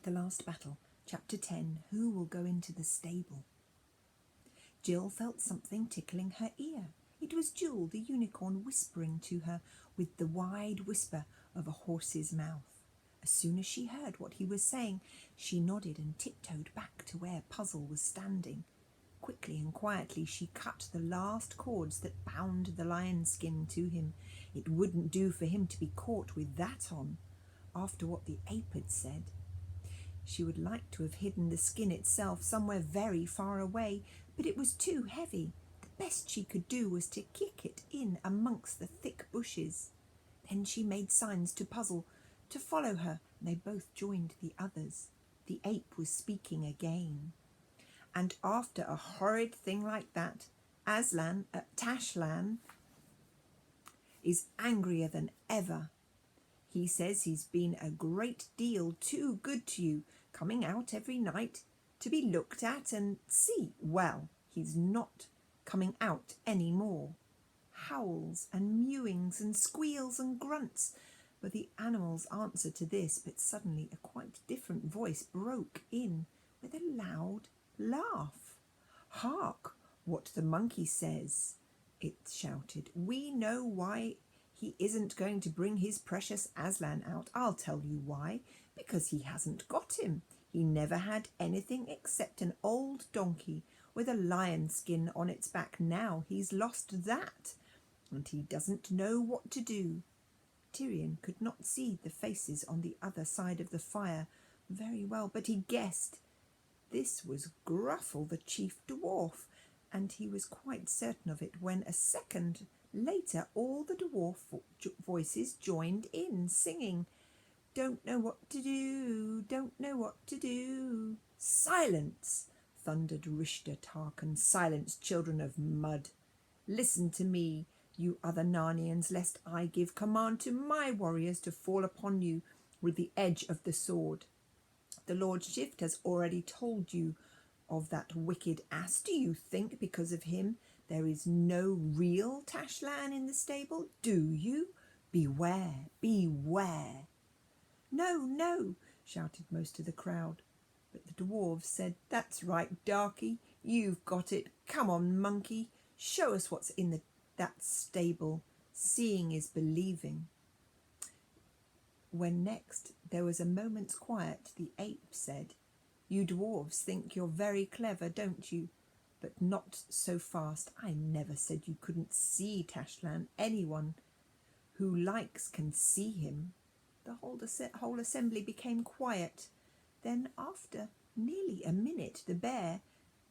The Last Battle, Chapter 10, Who Will Go Into the Stable? Jill felt something tickling her ear. It was Jewel, the unicorn, whispering to her with the wide whisper of a horse's mouth. As soon as she heard what he was saying, she nodded and tiptoed back to where Puzzle was standing. Quickly and quietly she cut the last cords that bound the lion skin to him. It wouldn't do for him to be caught with that on, after what the ape had said. She would like to have hidden the skin itself somewhere very far away, but it was too heavy. The best she could do was to kick it in amongst the thick bushes. Then she made signs to Puzzle to follow her, and they both joined the others. The ape was speaking again. And after a horrid thing like that, Tashlan is angrier than ever. He says he's been a great deal too good to you, coming out every night to be looked at and see. Well, he's not coming out any more. Howls and mewings and squeals and grunts were the animal's answer to this, but suddenly a quite different voice broke in with a loud laugh. "Hark, what the monkey says," it shouted. "We know why he isn't going to bring his precious Aslan out. I'll tell you why. Because he hasn't got him. He never had anything except an old donkey with a lion skin on its back. Now he's lost that, and he doesn't know what to do." Tyrion could not see the faces on the other side of the fire very well, but he guessed this was Gruffle, the chief dwarf, and he was quite certain of it when a second later all the dwarf voices joined in, singing, "Don't know what to do, don't know what to do." "Silence!" thundered Rishta Tarkan. "Silence, children of mud. Listen to me, you other Narnians, lest I give command to my warriors to fall upon you with the edge of the sword. The Lord Shift has already told you of that wicked ass. Do you think because of him there is no real Tashlan in the stable? Do you? Beware, beware." "No, no," shouted most of the crowd. But the dwarves said, "That's right, Darky, you've got it. Come on, monkey, show us what's in that stable. Seeing is believing." When next there was a moment's quiet, the ape said, "You dwarves think you're very clever, don't you? But not so fast. I never said you couldn't see Tashlan. Anyone who likes can see him." The whole assembly became quiet. Then, after nearly a minute, the bear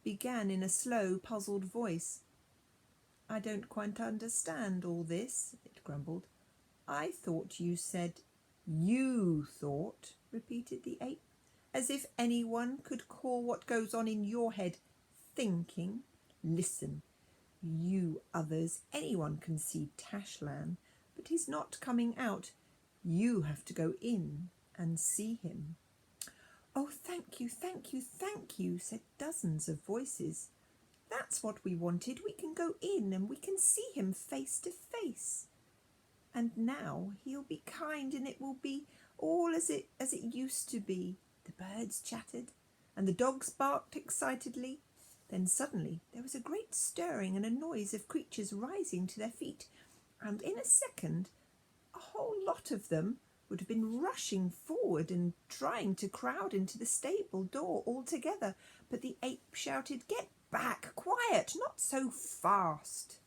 began in a slow, puzzled voice. "I don't quite understand all this," it grumbled. "I thought you said—" "You thought," repeated the ape, "as if anyone could call what goes on in your head thinking. Listen, you others, anyone can see Tashlan, but he's not coming out. You have to go in and see him." "Oh, thank you, thank you, thank you," said dozens of voices. "That's what we wanted. We can go in and we can see him face to face. And now he'll be kind and it will be all as it used to be." The birds chattered and the dogs barked excitedly. Then suddenly there was a great stirring and a noise of creatures rising to their feet, and in a second a whole lot of them would have been rushing forward and trying to crowd into the stable door all together. But the ape shouted, "Get back! Quiet! Not so fast!"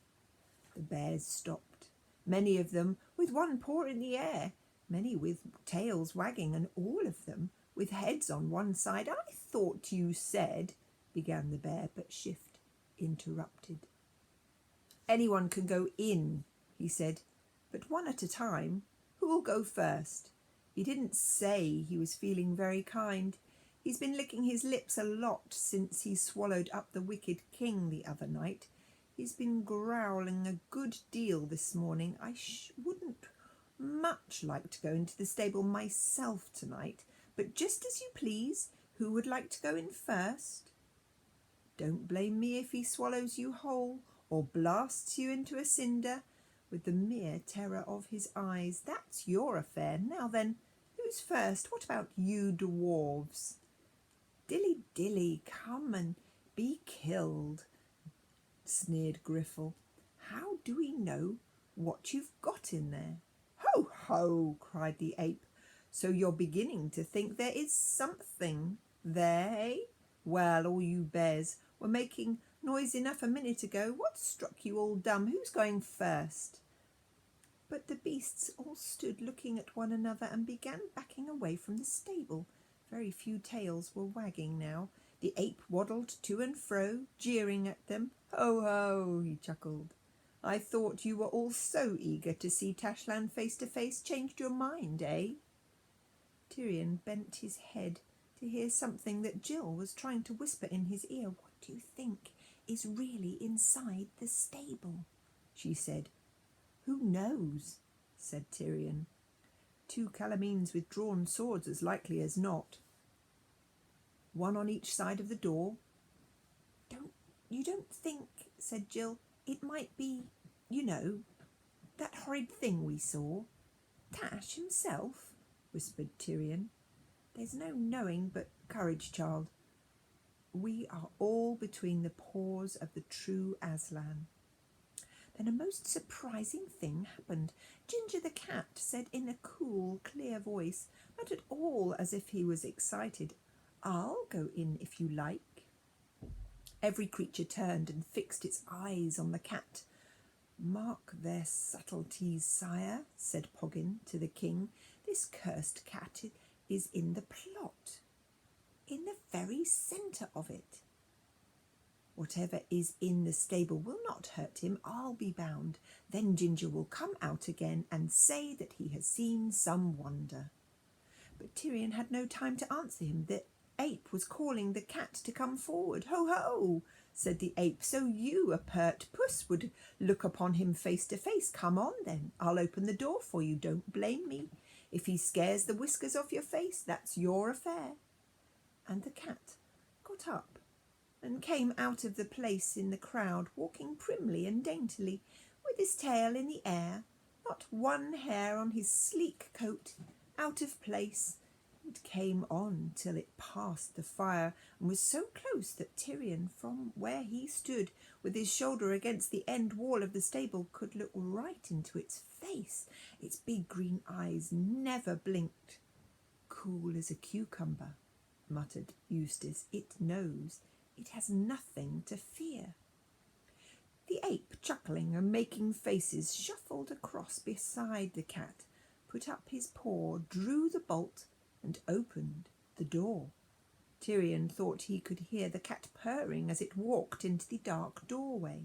The bears stopped, many of them with one paw in the air, many with tails wagging, and all of them with heads on one side. "I thought you said—" began the bear, but Shift interrupted. "Anyone can go in," he said, "but one at a time. Who will go first?" He didn't say he was feeling very kind. He's been licking his lips a lot since he swallowed up the wicked king the other night. He's been growling a good deal this morning. "I wouldn't much like to go into the stable myself tonight, but just as you please. Who would like to go in first?" "Don't blame me if he swallows you whole or blasts you into a cinder with the mere terror of his eyes. That's your affair. Now then, Who's first? What about you dwarves? Dilly, dilly, come and be killed, sneered Griffle. How do we know what you've got in there? Ho, ho, cried the ape. So you're beginning to think there is something there, eh? Well, all you bears were making noise enough a minute ago. What struck you all dumb? Who's going first? But the beasts all stood looking at one another and began backing away from the stable. Very few tails were wagging now. The ape waddled to and fro, jeering at them. Ho, ho, he chuckled. I thought you were all so eager to see Tashland face to face, changed your mind, eh? Tyrion bent his head to hear something that Jill was trying to whisper in his ear. What do you think is really inside the stable? She said. Who knows? Said Tyrion. 2 Calamines with drawn swords as likely as not. One on each side of the door. You don't think, said Jill, it might be, you know, that horrid thing we saw? Tash himself, whispered Tyrion. There's no knowing, but courage, child. We are all between the paws of the true Aslan. Then a most surprising thing happened. Ginger the cat said in a cool, clear voice, not at all as if he was excited, I'll go in if you like. Every creature turned and fixed its eyes on the cat. Mark their subtleties, sire, said Poggin to the king. This cursed cat is in the plot, in the very centre of it. Whatever is in the stable will not hurt him, I'll be bound. Then Ginger will come out again and say that he has seen some wonder. But Tyrion had no time to answer him. The ape was calling the cat to come forward. Ho, ho, said the ape. So you, a pert puss, would look upon him face to face. Come on, then. I'll open the door for you. Don't blame me. If he scares the whiskers off your face, that's your affair. And the cat got up and came out of the place in the crowd, walking primly and daintily, with his tail in the air, not one hair on his sleek coat out of place. It came on till it passed the fire, and was so close that Tyrion, from where he stood, with his shoulder against the end wall of the stable, could look right into its face. Its big green eyes never blinked. Cool as a cucumber, muttered Eustace. It knows. It has nothing to fear. The ape, chuckling and making faces, shuffled across beside the cat, put up his paw, drew the bolt, and opened the door. Tyrion thought he could hear the cat purring as it walked into the dark doorway.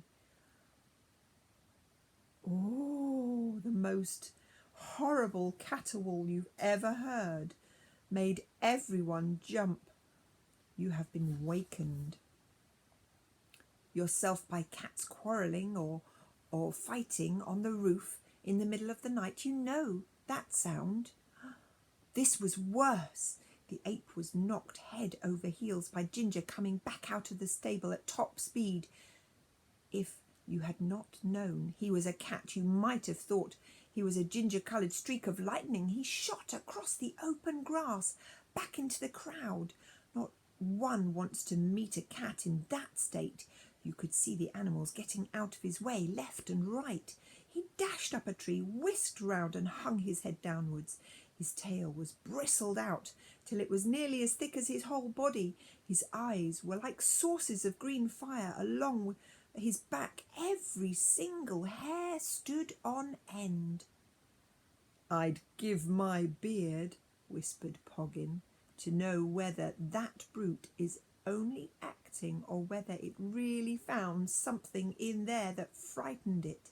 Oh, the most horrible caterwaul you've ever heard, made everyone jump. You have been wakened. Yourself by cats quarrelling or fighting on the roof in the middle of the night. You know that sound. This was worse. The ape was knocked head over heels by Ginger coming back out of the stable at top speed. If you had not known he was a cat, you might have thought he was a ginger-coloured streak of lightning. He shot across the open grass, back into the crowd. Not one wants to meet a cat in that state. You could see the animals getting out of his way, left and right. He dashed up a tree, whisked round and hung his head downwards. His tail was bristled out till it was nearly as thick as his whole body. His eyes were like sources of green fire along his back. Every single hair stood on end. I'd give my beard, whispered Poggin, to know whether that brute is only acting or whether it really found something in there that frightened it.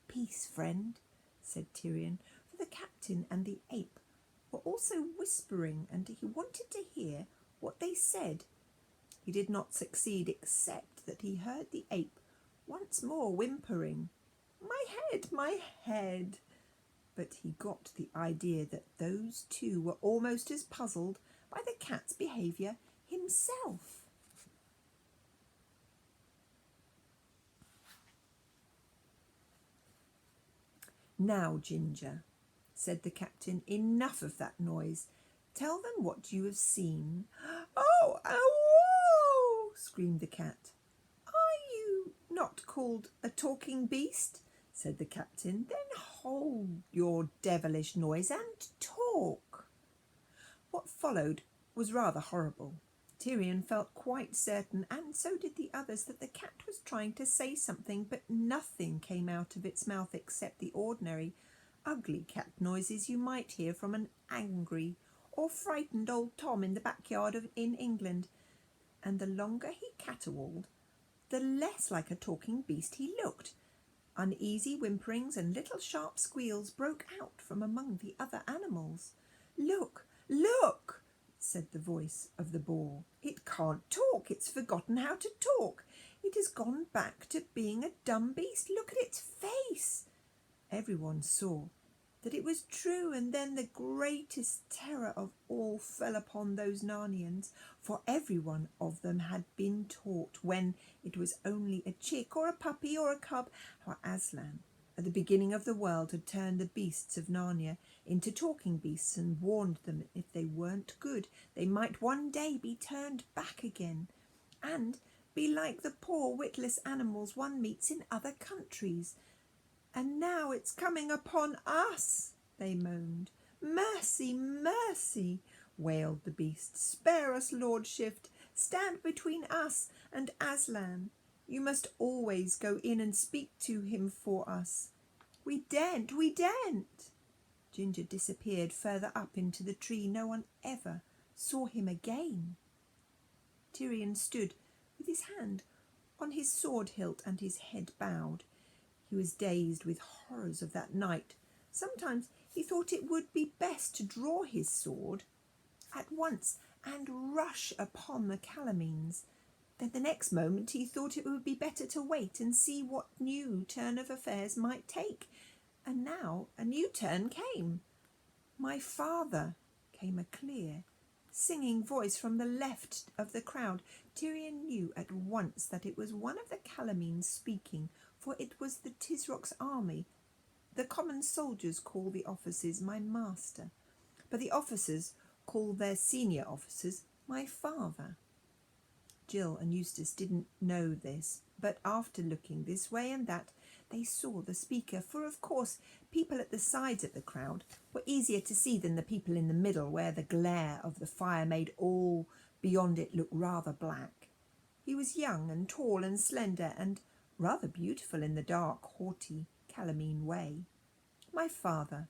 Peace, friend, said Tyrion, for the captain and the ape were also whispering, and he wanted to hear what they said. He did not succeed, except that he heard the ape once more whimpering, my head. But he got the idea that those two were almost as puzzled by the cat's behaviour himself. Now, Ginger, said the captain. "Enough of that noise. Tell them what you have seen." "Oh, oh!" screamed the cat. "Are you not called a talking beast?" said the captain. "Then hold your devilish noise and talk." What followed was rather horrible. Tyrion felt quite certain, and so did the others, that the cat was trying to say something, but nothing came out of its mouth except the ordinary, ugly cat noises you might hear from an angry or frightened old Tom in the backyard in England. And the longer he caterwauled, the less like a talking beast he looked. Uneasy whimperings and little sharp squeals broke out from among the other animals. "Look, look!" said the voice of the boar. "It can't talk. It's forgotten how to talk. It has gone back to being a dumb beast. Look at its face." Everyone saw that it was true, and then the greatest terror of all fell upon those Narnians, for every one of them had been taught, when it was only a chick or a puppy or a cub, how Aslan, at the beginning of the world, had turned the beasts of Narnia into talking beasts, and warned them if they weren't good, they might one day be turned back again, and be like the poor witless animals one meets in other countries. "And now it's coming upon us," they moaned. "Mercy, mercy," wailed the beast. "Spare us, Lord Shift. Stand between us and Aslan. You must always go in and speak to him for us." We daren't. Ginger disappeared further up into the tree. No one ever saw him again. Tyrion stood with his hand on his sword hilt and his head bowed. He was dazed with horrors of that night. Sometimes he thought it would be best to draw his sword at once and rush upon the Calamines. Then the next moment he thought it would be better to wait and see what new turn of affairs might take. And now a new turn came. "My father," came a clear, singing voice from the left of the crowd. Tyrion knew at once that it was one of the Calamines speaking, for it was the Tisrock's army. The common soldiers call the officers "my master," but the officers call their senior officers "my father." Jill and Eustace didn't know this, but after looking this way and that, they saw the speaker, for of course people at the sides of the crowd were easier to see than the people in the middle, where the glare of the fire made all beyond it look rather black. He was young and tall and slender, and rather beautiful in the dark, haughty Calamine way. "My father,"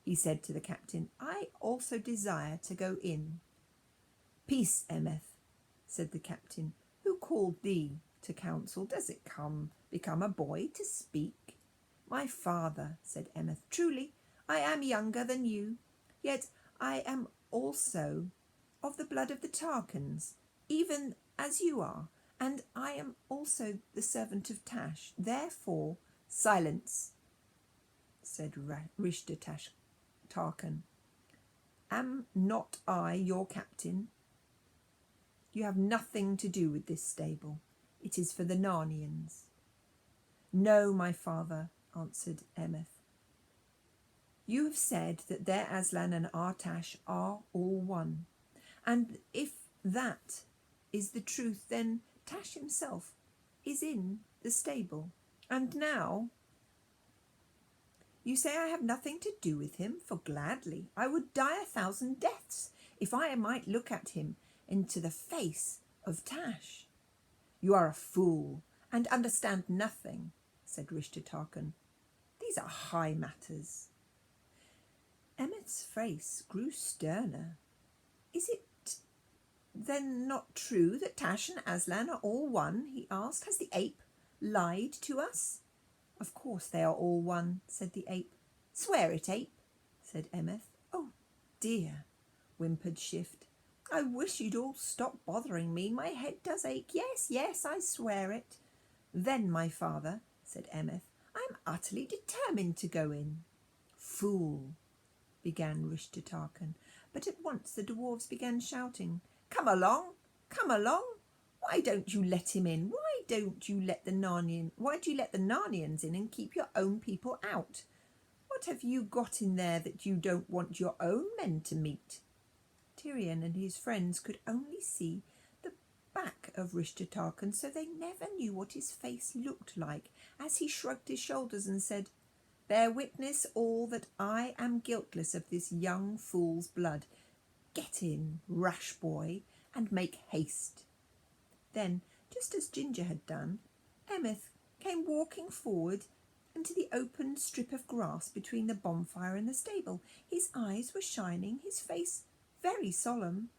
he said to the captain, "I also desire to go in." "Peace, Emeth," said the captain. "Who called thee to council? Does it become a boy to speak?" "My father," said Emeth, "truly I am younger than you, yet I am also of the blood of the Tarkans, even as you are, and I am also the servant of Tash. Therefore—" "Silence," said Rishta Tarkan. "Am not I your captain? You have nothing to do with this stable. It is for the Narnians." "No, my father," answered Emeth. "You have said that their Aslan and our Tash are all one. And if that is the truth, then Tash himself is in the stable. And now you say I have nothing to do with him, for gladly I would die 1,000 deaths if I might look at him into the face of Tash." "You are a fool and understand nothing," said Rishta Tarkan. "These are high matters." Emmet's face grew sterner. "Is it then not true that Tash and Aslan are all one?" he asked. "Has the ape lied to us?" "Of course they are all one," said the ape. "Swear it, ape," said Emeth. "Oh dear," whimpered Shift. "I wish you'd all stop bothering me. My head does ache. Yes, I swear it." "Then, my father," said Emeth, "I am utterly determined to go in." "Fool," began Rishta Tarkan, but at once the dwarves began shouting, Come along! Why don't you let him in? Why do you let the Narnians in and keep your own people out? What have you got in there that you don't want your own men to meet? Tyrion and his friends could only see the back of Rishtatarkan, so they never knew what his face looked like as he shrugged his shoulders and said, "Bear witness all that I am guiltless of this young fool's blood. Get in, rash boy, and make haste." Then, just as Ginger had done, Emmet came walking forward into the open strip of grass between the bonfire and the stable. His eyes were shining, his face very solemn.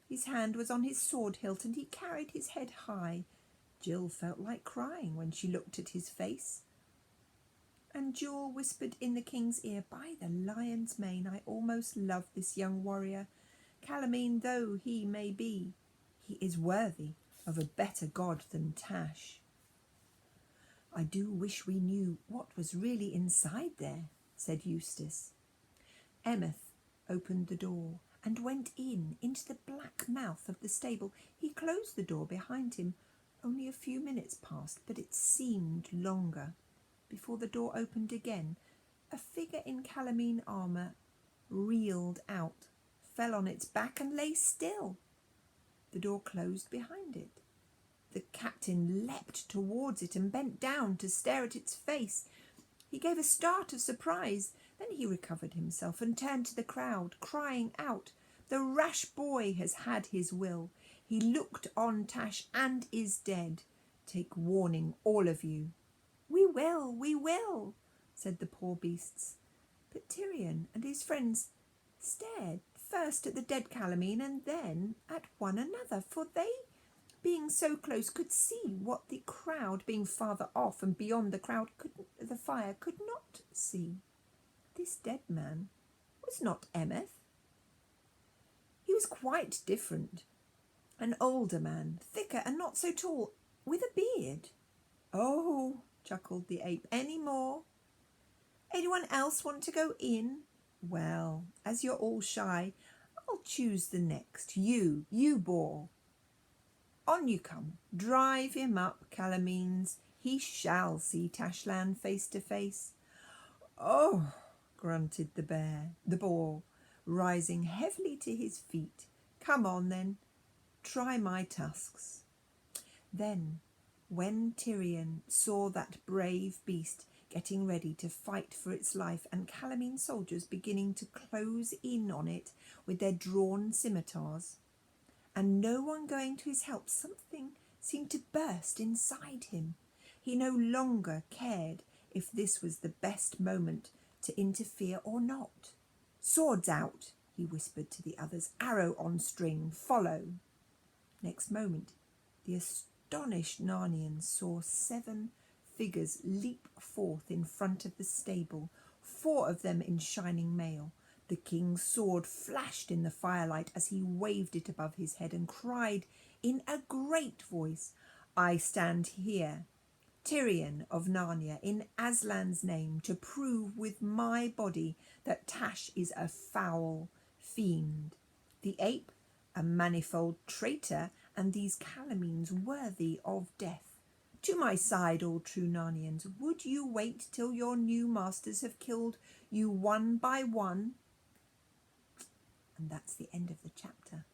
His hand was on his sword hilt and he carried his head high. Jill felt like crying when she looked at his face. And Jewel whispered in the king's ear, "By the lion's mane, I almost love this young warrior. Calamine though he may be, he is worthy of a better god than Tash." "I do wish we knew what was really inside there," said Eustace. Emmet opened the door and went into the black mouth of the stable. He closed the door behind him. Only a few minutes passed, but it seemed longer. Before the door opened again, a figure in Calamine armour reeled out, fell on its back and lay still. The door closed behind it. The captain leapt towards it and bent down to stare at its face. He gave a start of surprise. Then he recovered himself and turned to the crowd, crying out, "The rash boy has had his will. He looked on Tash and is dead. Take warning, all of you." We will," said the poor beasts. But Tyrion and his friends stared first at the dead Calamine and then at one another, for they, being so close, could see what the crowd, being farther off and beyond the fire, could not see. This dead man was not Emmet. He was quite different. An older man, thicker and not so tall, with a beard. "Oh," chuckled the ape, "any more? Anyone else want to go in? Well, as you're all shy, I'll choose the next. You boar. On you come. Drive him up, Calamines. He shall see Tashland face to face." "Oh," grunted the boar, rising heavily to his feet. "Come on then, try my tusks." Then, when Tyrion saw that brave beast getting ready to fight for its life and Calamine's soldiers beginning to close in on it with their drawn scimitars, and no one going to his help, something seemed to burst inside him. He no longer cared if this was the best moment to interfere or not. "Swords out," he whispered to the others. "Arrow on string, follow." Next moment, the astonished Narnians saw 7 figures leap forth in front of the stable, 4 of them in shining mail. The king's sword flashed in the firelight as he waved it above his head and cried in a great voice, "I stand here, Tyrion of Narnia, in Aslan's name, to prove with my body that Tash is a foul fiend, the ape a manifold traitor, and these Calamines worthy of death. To my side, all true Narnians. Would you wait till your new masters have killed you one by one?" And that's the end of the chapter.